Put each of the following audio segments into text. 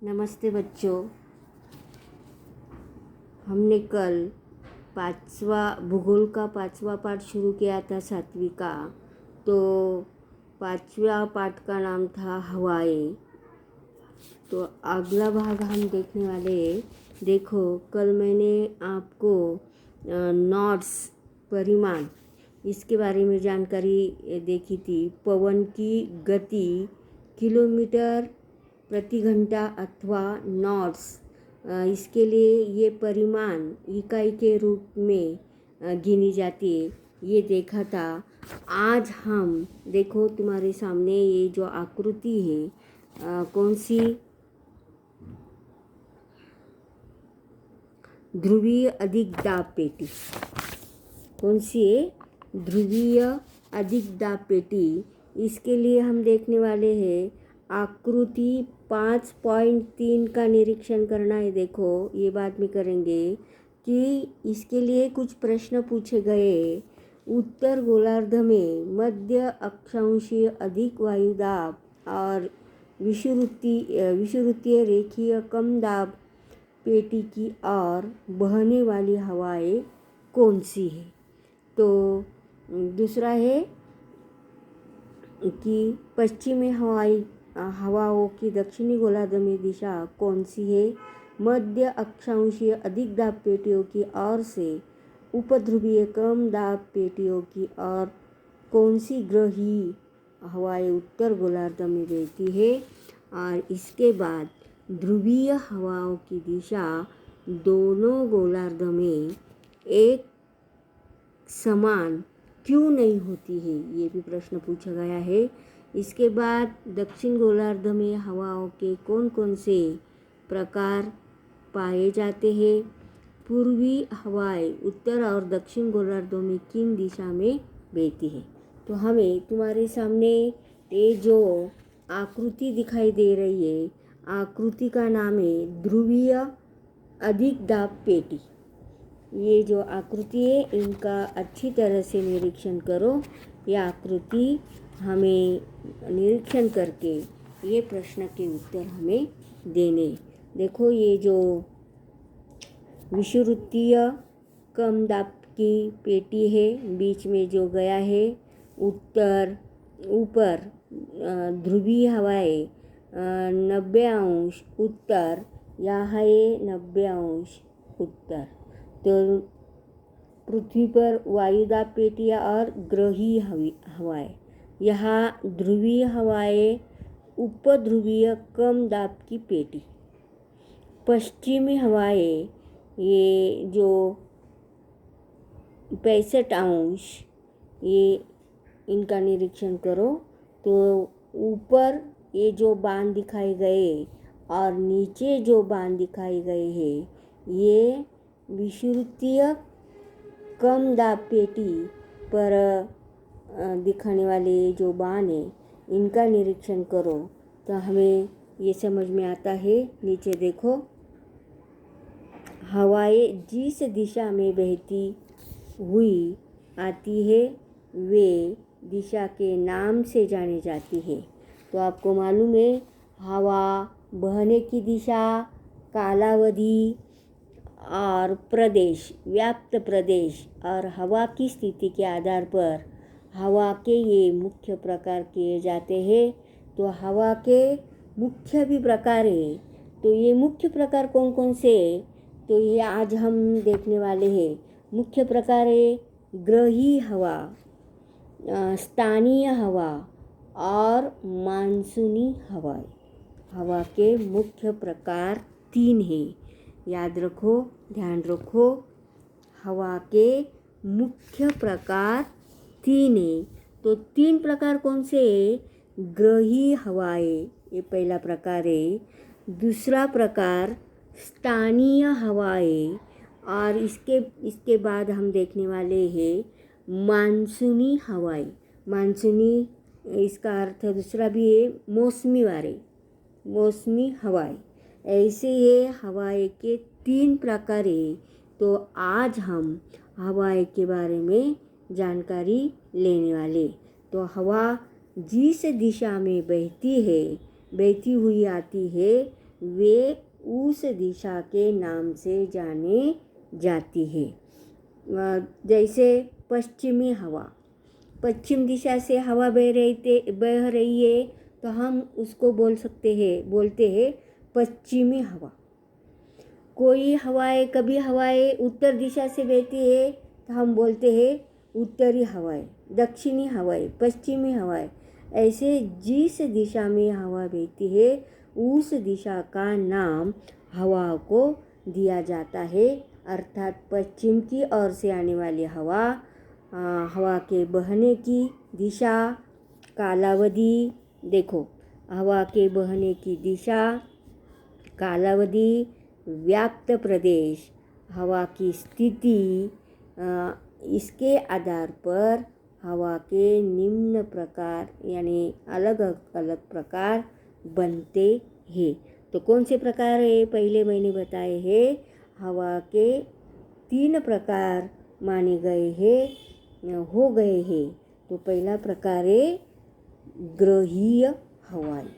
नमस्ते बच्चों। हमने कल भूगोल का 5वां पाठ शुरू किया था 7वीं का। तो 5वां पाठ का नाम था हवाएं। तो अगला भाग हम देखने वाले। देखो, कल मैंने आपको नॉट्स परिमाण इसके बारे में जानकारी देखी थी। पवन की गति किलोमीटर प्रति घंटा अथवा नॉट्स, इसके लिए ये परिमाण इकाई के रूप में गिनी जाती है, ये देखा था। आज हम देखो तुम्हारे सामने ये जो आकृति है, कौन सी ध्रुवीय अधिक दाब पेटी, कौन सी है ध्रुवीय अधिक दाब पेटी। इसके लिए हम देखने वाले हैं आकृति 5.3 का निरीक्षण करना है। देखो, ये बाद में करेंगे कि इसके लिए कुछ प्रश्न पूछे गए। उत्तर गोलार्ध में मध्य अक्षांशीय अधिक वायुदाब और विषुवृत्तीय रेखीय कम दाब पेटी की ओर बहने वाली हवाएं कौन सी है। तो दूसरा है कि पश्चिमी हवाओं की दक्षिणी गोलार्ध में दिशा कौन सी है। मध्य अक्षांशीय अधिक दाब पेटियों की ओर से उपध्रुवीय कम दाब पेटियों की ओर कौन सी ग्रही हवाएं उत्तर गोलार्ध में बहती है। और इसके बाद ध्रुवीय हवाओं की दिशा दोनों गोलार्ध में एक समान क्यों नहीं होती है, ये भी प्रश्न पूछा गया है। इसके बाद दक्षिण गोलार्ध में हवाओं के कौन कौन से प्रकार पाए जाते हैं। पूर्वी हवाएं उत्तर और दक्षिण गोलार्धों में किन दिशा में बहती है। तो हमें तुम्हारे सामने ये जो आकृति दिखाई दे रही है, आकृति का नाम है ध्रुवीय अधिक दाब पेटी। ये जो आकृति है, इनका अच्छी तरह से निरीक्षण करो। ये आकृति हमें निरीक्षण करके ये प्रश्न के उत्तर हमें देने। देखो, ये जो विषुवृत्तीय कम दाब की पेटी है, बीच में जो गया है ऊपर ध्रुवीय हवाएं 90° उत्तर, यहाँ है 90° उत्तर। तो पृथ्वी पर वायुदाब पेटियाँ और ग्रही हवाएं, यहाँ ध्रुवीय हवाएं उपध्रुवीय कम दाब की पेटी। पश्चिमी हवाएं ये जो 65°, ये इनका निरीक्षण करो। तो ऊपर ये जो बांध दिखाए गए और नीचे जो बांध दिखाए गए हैं, ये विषुवृत्तीय कम दाब पेटी पर दिखाने वाले जो बाण है, इनका निरीक्षण करो तो हमें ये समझ में आता है। नीचे देखो, हवाएं जिस दिशा में बहती हुई आती है वे दिशा के नाम से जानी जाती है। तो आपको मालूम है हवा बहने की दिशा, कालावधि और प्रदेश, व्याप्त प्रदेश और हवा की स्थिति के आधार पर हवा के ये मुख्य प्रकार किए जाते हैं। तो हवा के मुख्य भी प्रकार है। तो ये मुख्य प्रकार कौन कौन से है, तो ये आज हम देखने वाले हैं। मुख्य प्रकार है ग्रही हवा, स्थानीय हवा और मानसूनी हवाएं। हवा के मुख्य प्रकार 3 हैं। याद रखो, ध्यान रखो, हवा के मुख्य प्रकार 3 हैं। तो 3 प्रकार कौन से है। ग्रही हवाएं, ये पहला प्रकार है। दूसरा प्रकार स्थानीय हवाएं, और इसके बाद हम देखने वाले हैं मानसूनी हवाएं। मानसूनी, इसका अर्थ दूसरा भी है मौसमी हवाएं। ऐसे ये हवाएं के 3 प्रकार है। तो आज हम हवाएं के बारे में जानकारी लेने वाले। तो हवा जिस दिशा में बहती हुई आती है वे उस दिशा के नाम से जाने जाती है। जैसे पश्चिमी हवा, पश्चिम दिशा से हवा बह रही है तो हम उसको बोलते हैं पश्चिमी हवा। कोई हवाएं, कभी हवाएं उत्तर दिशा से बहती है तो हम बोलते हैं उत्तरी हवाएं, दक्षिणी हवाएं, पश्चिमी हवाएं। ऐसे जिस दिशा में हवा बहती है उस दिशा का नाम हवा को दिया जाता है। अर्थात पश्चिम की ओर से आने वाली हवा के बहने की दिशा, कालावधि, देखो हवा के बहने की दिशा, कालावधि, व्याप्त प्रदेश, हवा की स्थिति, इसके आधार पर हवा के निम्न प्रकार यानी अलग अलग प्रकार बनते हैं। तो कौन से प्रकार है? पहले मैंने बताए हैं, हवा के 3 प्रकार माने गए हैं, हो गए हैं। तो पहला प्रकार है ग्रहीय हवाएं।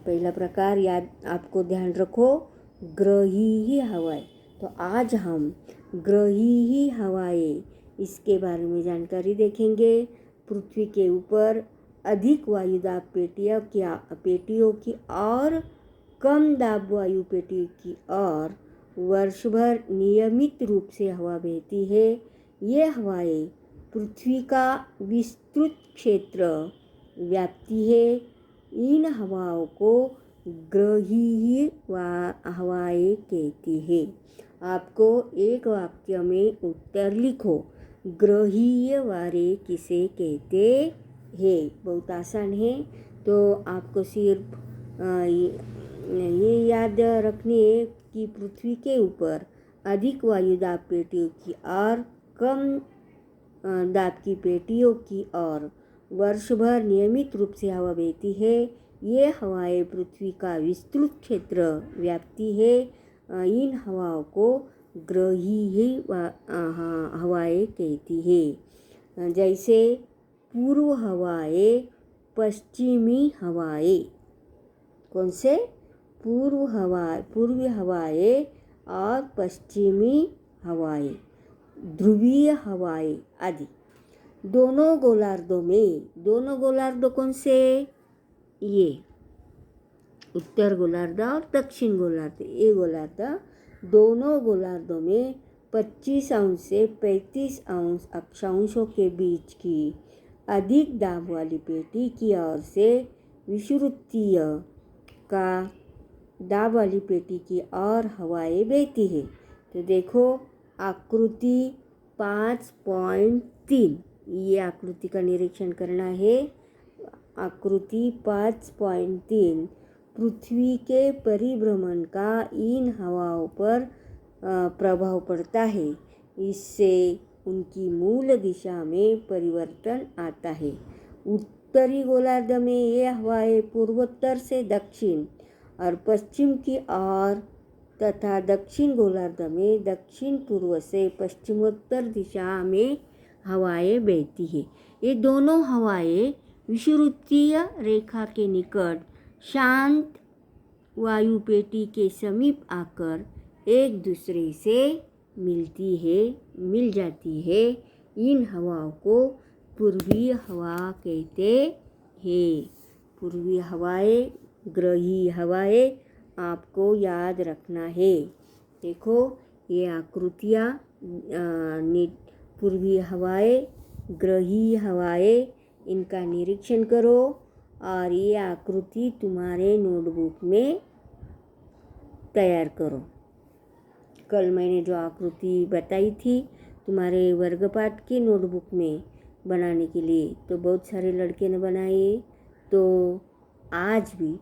पहला प्रकार याद, आपको ध्यान रखो, ग्रहीय हवाएं। तो आज हम ग्रहीय हवाएं, इसके बारे में जानकारी देखेंगे। पृथ्वी के ऊपर अधिक वायुदाब पेटियों की और कम दाब वायु पेटियों की और वर्षभर नियमित रूप से हवा बहती है। ये हवाएं पृथ्वी का विस्तृत क्षेत्र व्याप्ति है। इन हवाओं को ग्रहीय हवाएं कहती है। आपको एक वाक्य में उत्तर लिखो, ग्रहीय हवाएं किसे कहते हैं? बहुत आसान है। तो आपको सिर्फ ये याद रखनी है कि पृथ्वी के ऊपर अधिक वायुदाब पेटियों की और कम दाब की पेटियों की और वर्षभर नियमित रूप से हवा बहती है। ये हवाएं पृथ्वी का विस्तृत क्षेत्र व्याप्ति है। इन हवाओं को ग्रहीय हवाएं कहती है। जैसे पूर्व हवाएं, पश्चिमी हवाएं। कौन से? पूर्वी हवाएं और पश्चिमी हवाएं, ध्रुवीय हवाएं आदि। दोनों गोलार्धों कौन से? ये उत्तर गोलार्ध और दक्षिण गोलार्ध। ये गोलार्ध, दोनों गोलार्धों में 25 अंश से 35 अंश अक्षांशों के बीच की अधिक दाब वाली पेटी की ओर से विषुवृत्तीय का दाब वाली पेटी की ओर हवाएं बहती है। तो देखो आकृति 5.3, ये आकृति का निरीक्षण करना है। आकृति 5.3, पृथ्वी के परिभ्रमण का इन हवाओं पर प्रभाव पड़ता है। इससे उनकी मूल दिशा में परिवर्तन आता है। उत्तरी गोलार्ध में ये हवाएं पूर्वोत्तर से दक्षिण और पश्चिम की ओर तथा दक्षिण गोलार्ध में दक्षिण पूर्व से पश्चिमोत्तर दिशा में हवाएं बहती है। ये दोनों हवाएं विषुवृत्तीय रेखा के निकट शांत वायु पेटी के समीप आकर एक दूसरे से मिल जाती है। इन हवाओं को पूर्वी हवा कहते हैं। पूर्वी हवाएं, ग्रहीय हवाएं आपको याद रखना है। देखो ये आकृतियाँ, पूर्वी हवाएं, ग्रहीय हवाएं, इनका निरीक्षण करो और ये आकृति तुम्हारे नोटबुक में तैयार करो। कल मैंने जो आकृति बताई थी तुम्हारे वर्गपाठ की नोटबुक में बनाने के लिए, तो बहुत सारे लड़के ने बनाए। तो आज भी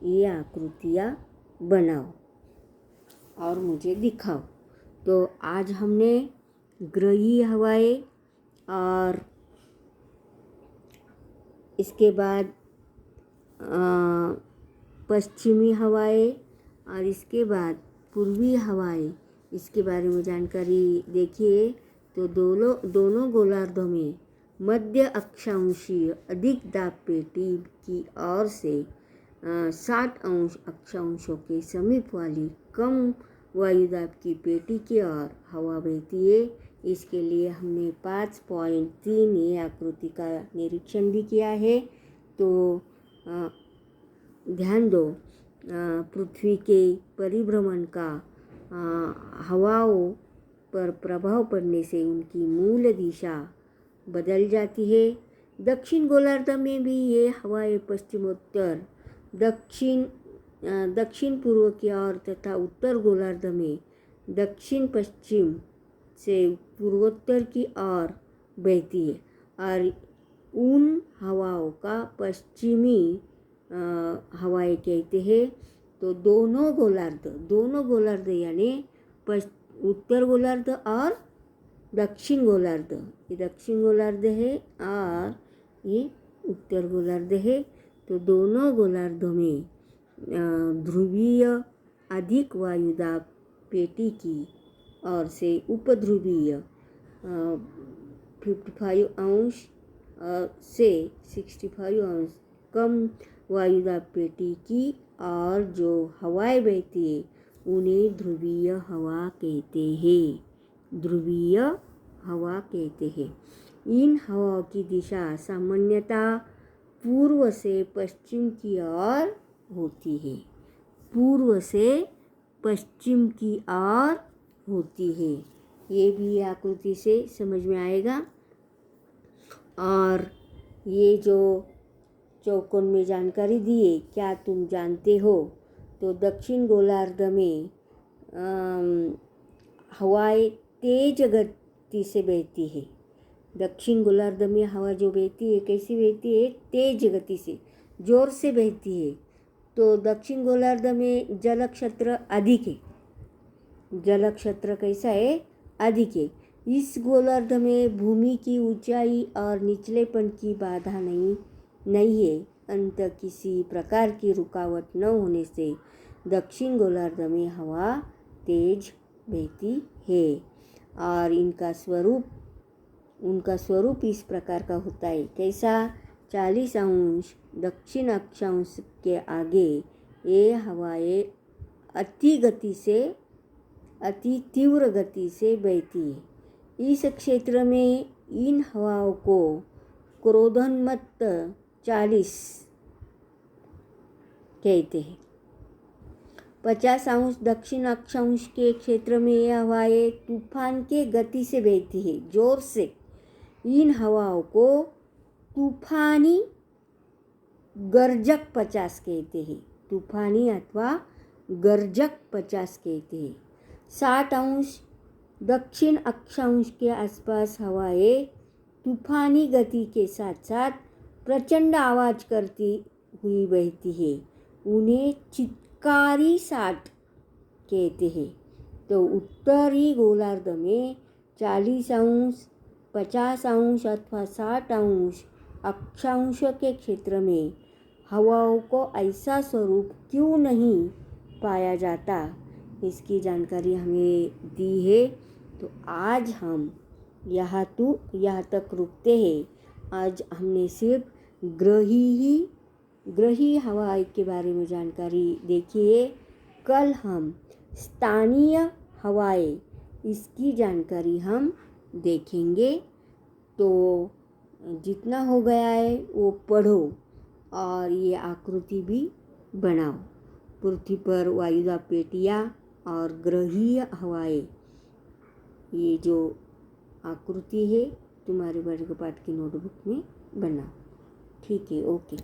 ये आकृतियाँ बनाओ और मुझे दिखाओ। तो आज हमने ग्रहीय हवाएं और इसके बाद पश्चिमी हवाएं और इसके बाद पूर्वी हवाएं, इसके बारे में जानकारी देखिए। तो दोनों गोलार्धों में मध्य अक्षांशीय अधिक दाब पेटी की ओर से 60 अंश अक्षांशों के समीप वाली कम वायुदाब की पेटी की ओर हवा बहती है। इसके लिए हमने 5.3 ये आकृति का निरीक्षण भी किया है। तो ध्यान दो, पृथ्वी के परिभ्रमण का हवाओं पर प्रभाव पड़ने से उनकी मूल दिशा बदल जाती है। दक्षिण गोलार्ध में भी ये हवाएं पश्चिमोत्तर, दक्षिण पूर्व की ओर तथा उत्तर गोलार्ध में दक्षिण पश्चिम से पूर्वोत्तर की ओर बहती है और उन हवाओं का पश्चिमी हवाएं कहते हैं। तो दोनों गोलार्ध यानी उत्तर गोलार्ध और दक्षिण गोलार्ध, ये दक्षिण गोलार्ध है और ये उत्तर गोलार्ध है। तो दोनों गोलार्धों में ध्रुवीय अधिक वायुदाब पेटी की और से उपध्रुवीय 55 अंश से 65 अंश कम वायुदाब पेटी की और जो हवाएं बहती है उन्हें ध्रुवीय हवा कहते हैं। ध्रुवीय हवा कहते हैं। इन हवाओं की दिशा सामान्यतः पूर्व से पश्चिम की ओर होती है। पूर्व से पश्चिम की ओर होती है। ये भी आकृति से समझ में आएगा। और ये जो चौकोन में जानकारी दी है, क्या तुम जानते हो? तो दक्षिण गोलार्ध में हवाएं तेज गति से बहती है। दक्षिण गोलार्ध में हवा जो बहती है कैसी बहती है? तेज गति से, जोर से बहती है। तो दक्षिण गोलार्ध में जल क्षेत्र अधिक है। जल क्षेत्र कैसा है? अधिक है। इस गोलार्ध में भूमि की ऊंचाई और निचलेपन की बाधा नहीं है। अंत किसी प्रकार की रुकावट न होने से दक्षिण गोलार्ध में हवा तेज बहती है। और उनका स्वरूप इस प्रकार का होता है। कैसा? 40 अंश दक्षिण अक्षांश के आगे ये हवाएं अति तीव्र गति से बहती है। इस क्षेत्र में इन हवाओं को क्रोधोन्मत्त 40 कहते हैं। 50 अंश दक्षिण अक्षांश के क्षेत्र में यह हवाएं तूफान के गति से बहती है, जोर से। इन हवाओं को तूफानी गर्जक 50 कहते हैं। तूफानी अथवा गर्जक 50 कहते हैं। 60 अंश दक्षिण अक्षांश के आसपास हवाएं तूफानी गति के साथ साथ प्रचंड आवाज़ करती हुई बहती है। उन्हें चित्कारी 60 कहते हैं। तो उत्तरी गोलार्ध में 40 अंश, 50 अंश अथवा 60 अंश अक्षांश के क्षेत्र में हवाओं को ऐसा स्वरूप क्यों नहीं पाया जाता, इसकी जानकारी हमें दी है। तो आज हम यहाँ तक रुकते हैं। आज हमने सिर्फ ग्रही हवा के बारे में जानकारी देखी है। कल हम स्थानीय हवाएं, इसकी जानकारी हम देखेंगे। तो जितना हो गया है वो पढ़ो और ये आकृति भी बनाओ। पृथ्वी पर वायुदाब पेटियाँ और ग्रहीय हवाएं, ये जो आकृति है तुम्हारे वर्ग पाठ की नोटबुक में बनाओ। ठीक है, ओके।